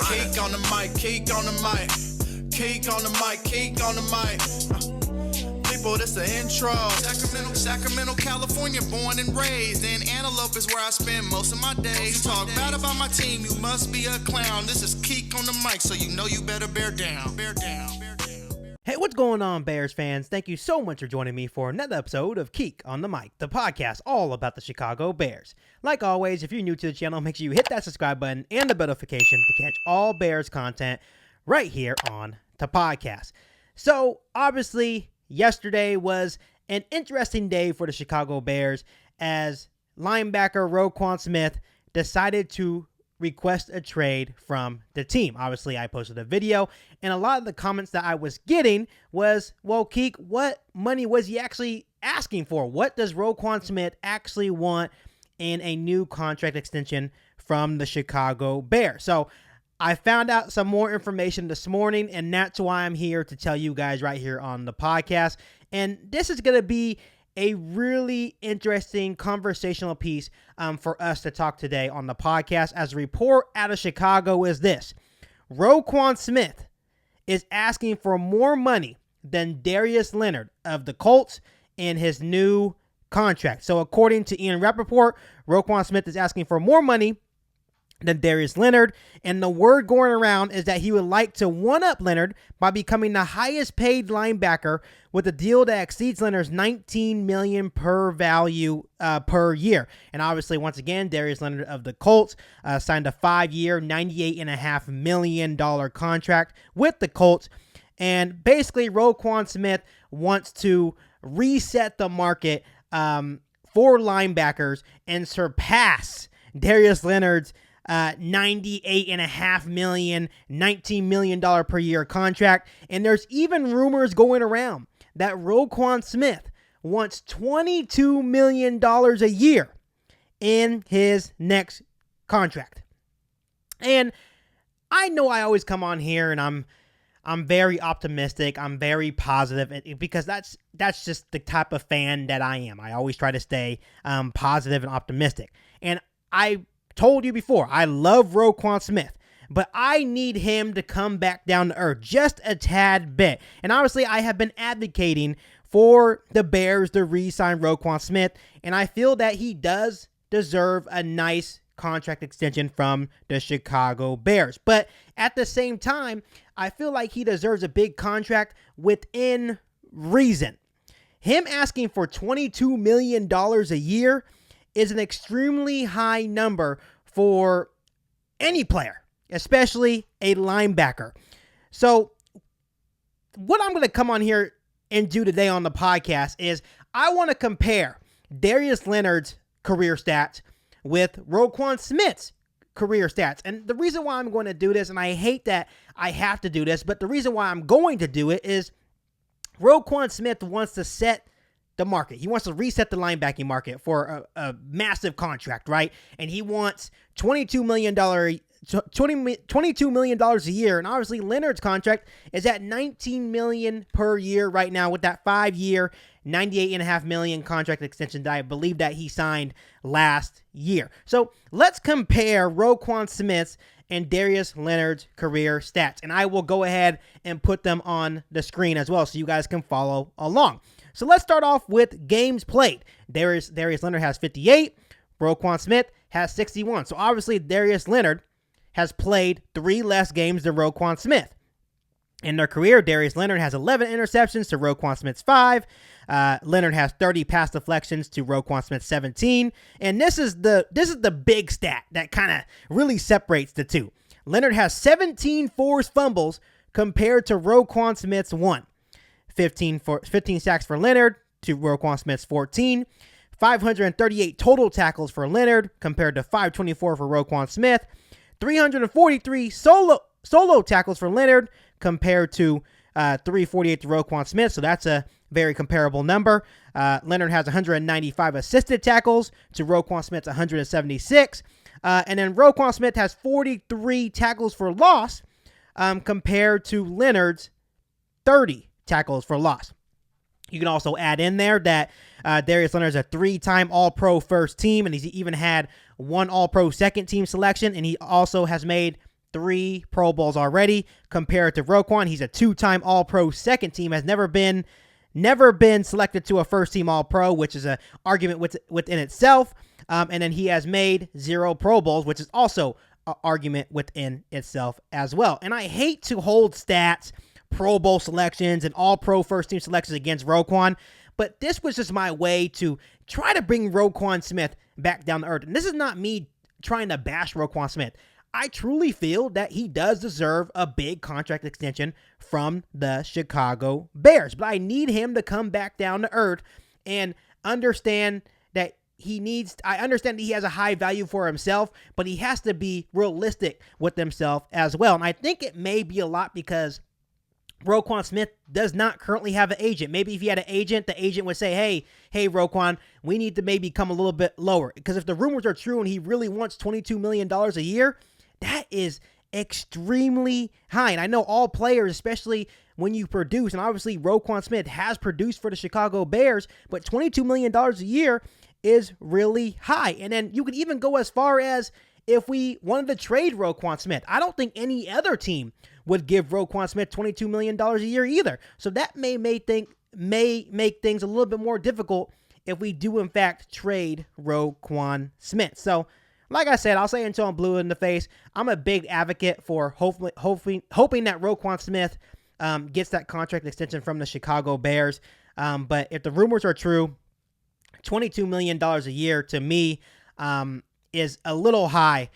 Keek on the mic, keek on the mic. Keek on the mic, keek on the mic. People, this the intro. Sacramento, California, born and raised. And Antelope is where I spend most of my days. Talk bad about my team, you must be a clown. This is Keek on the mic, so you know you better bear down. Bear down. Hey, what's going on, Bears fans? Thank you so much for joining me for another episode of Keek on the Mic, the podcast all about the Chicago Bears. Like always, if you're new to the channel, make sure you hit that subscribe button and the bell notification to catch all Bears content right here on the podcast. So, obviously, yesterday was an interesting day for the Chicago Bears as linebacker Roquan Smith decided to request a trade from the team. Obviously, I posted a video, and a lot of the comments that I was getting was, well, Keek, what money was he actually asking for? What does Roquan Smith actually want in a new contract extension from the Chicago Bears? So I found out some more information this morning, and that's why I'm here to tell you guys right here on the podcast. And this is going to be a really interesting conversational piece for us to talk today on the podcast, as a report out of Chicago is this: Roquan Smith is asking for more money than Darius Leonard of the Colts in his new contract. So according to Ian Rapoport, Roquan Smith is asking for more money than Darius Leonard, and the word going around is that he would like to one-up Leonard by becoming the highest paid linebacker with a deal that exceeds Leonard's $19 million per value per year. And obviously, once again, Darius Leonard of the Colts signed a 5-year, $98.5 million contract with the Colts. And basically, Roquan Smith wants to reset the market for linebackers and surpass Darius Leonard's $98.5 million, $19 million per year contract. And there's even rumors going around that Roquan Smith wants $22 million a year in his next contract. And I know I always come on here and I'm very optimistic. I'm very positive because that's just the type of fan that I am. I always try to stay positive and optimistic. And I told you before, I love Roquan Smith, but I need him to come back down to earth just a tad bit. And obviously, I have been advocating for the Bears to re-sign Roquan Smith, and I feel that he does deserve a nice contract extension from the Chicago Bears. But at the same time, I feel like he deserves a big contract within reason. Him asking for $22 million a year is an extremely high number for any player, especially a linebacker. So what I'm going to come on here and do today on the podcast is I want to compare Darius Leonard's career stats with Roquan Smith's career stats. And the reason why I'm going to do this, and I hate that I have to do this, but the reason why I'm going to do it is Roquan Smith wants to set the market. He wants to reset the linebacking market for a massive contract, right? And he wants $22 million a year. And obviously Leonard's contract is at $19 million per year right now with that 5-year, $98.5 million contract extension that I believe that he signed last year. So let's compare Roquan Smith's and Darius Leonard's career stats. And I will go ahead and put them on the screen as well so you guys can follow along. So let's start off with games played. Darius Leonard has 58. Roquan Smith has 61. So obviously Darius Leonard has played 3 less games than Roquan Smith. In their career, Darius Leonard has 11 interceptions to Roquan Smith's 5. Leonard has 30 pass deflections to Roquan Smith's 17. And this is the big stat that kind of really separates the two. Leonard has 17 forced fumbles compared to Roquan Smith's 1. 15 sacks for Leonard to Roquan Smith's 14. 538 total tackles for Leonard compared to 524 for Roquan Smith. 343 solo tackles for Leonard compared to 348 to Roquan Smith. So that's a very comparable number. Leonard has 195 assisted tackles to Roquan Smith's 176. And then Roquan Smith has 43 tackles for loss compared to Leonard's 30 tackles for loss. You can also add in there that Darius Leonard is a 3-time All-Pro first team, and he's even had 1 All-Pro second team selection, and he also has made 3 Pro Bowls already. Compared to Roquan, he's a 2-time All-Pro second team, has never been selected to a first-team All-Pro, which is an argument within itself. And then he has made 0 Pro Bowls, which is also an argument within itself as well. And I hate to hold stats, Pro Bowl selections, and All-Pro first-team selections against Roquan, but this was just my way to try to bring Roquan Smith back down to earth. And this is not me trying to bash Roquan Smith. I truly feel that he does deserve a big contract extension from the Chicago Bears, but I need him to come back down to earth and understand that I understand that he has a high value for himself, but he has to be realistic with himself as well. And I think it may be a lot because Roquan Smith does not currently have an agent. Maybe if he had an agent, the agent would say, hey, Roquan, we need to maybe come a little bit lower. Because if the rumors are true and he really wants $22 million a year, that is extremely high. And I know all players, especially when you produce, and obviously Roquan Smith has produced for the Chicago Bears, but $22 million a year is really high. And then you could even go as far as if we wanted to trade Roquan Smith. I don't think any other team would give Roquan Smith $22 million a year either. So that may make things a little bit more difficult if we do in fact trade Roquan Smith. So like I said, I'll say until I'm blue in the face, I'm a big advocate for hoping that Roquan Smith gets that contract extension from the Chicago Bears. But if the rumors are true, $22 million a year to me is a little high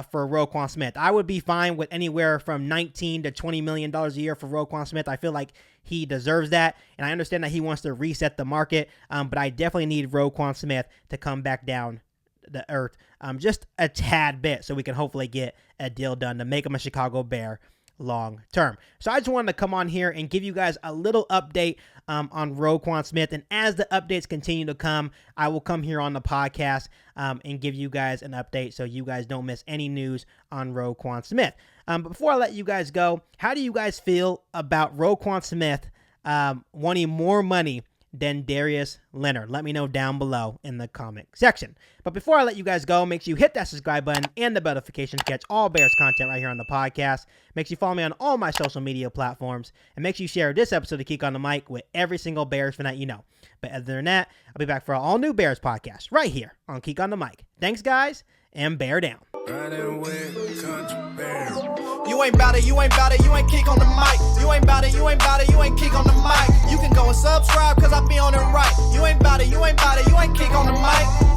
for Roquan Smith. I would be fine with anywhere from $19 to $20 million a year for Roquan Smith. I feel like he deserves that, and I understand that he wants to reset the market, but I definitely need Roquan Smith to come back down the earth just a tad bit so we can hopefully get a deal done to make him a Chicago Bear long term. So I just wanted to come on here and give you guys a little update on Roquan Smith, and as the updates continue to come, I will come here on the podcast and give you guys an update so you guys don't miss any news on Roquan Smith. But before I let you guys go, how do you guys feel about Roquan Smith wanting more money than Darius Leonard? Let me know down below in the comment section. But before I let you guys go, make sure you hit that subscribe button and the notification to catch all Bears content right here on the podcast. Make sure you follow me on all my social media platforms, and make sure you share this episode of Geek on the Mic with every single Bears fan that you know. But other than that, I'll be back for an all new Bears podcast right here on Geek on the Mic. Thanks, guys, and bear down. You ain't bout it, you ain't bout it, you ain't Geek on the Mic. You ain't bout it, you ain't bout it, you ain't Geek on the Mic. You can go and subscribe cause I be on it right. You ain't bout it, you ain't bout it, you ain't Geek on the Mic.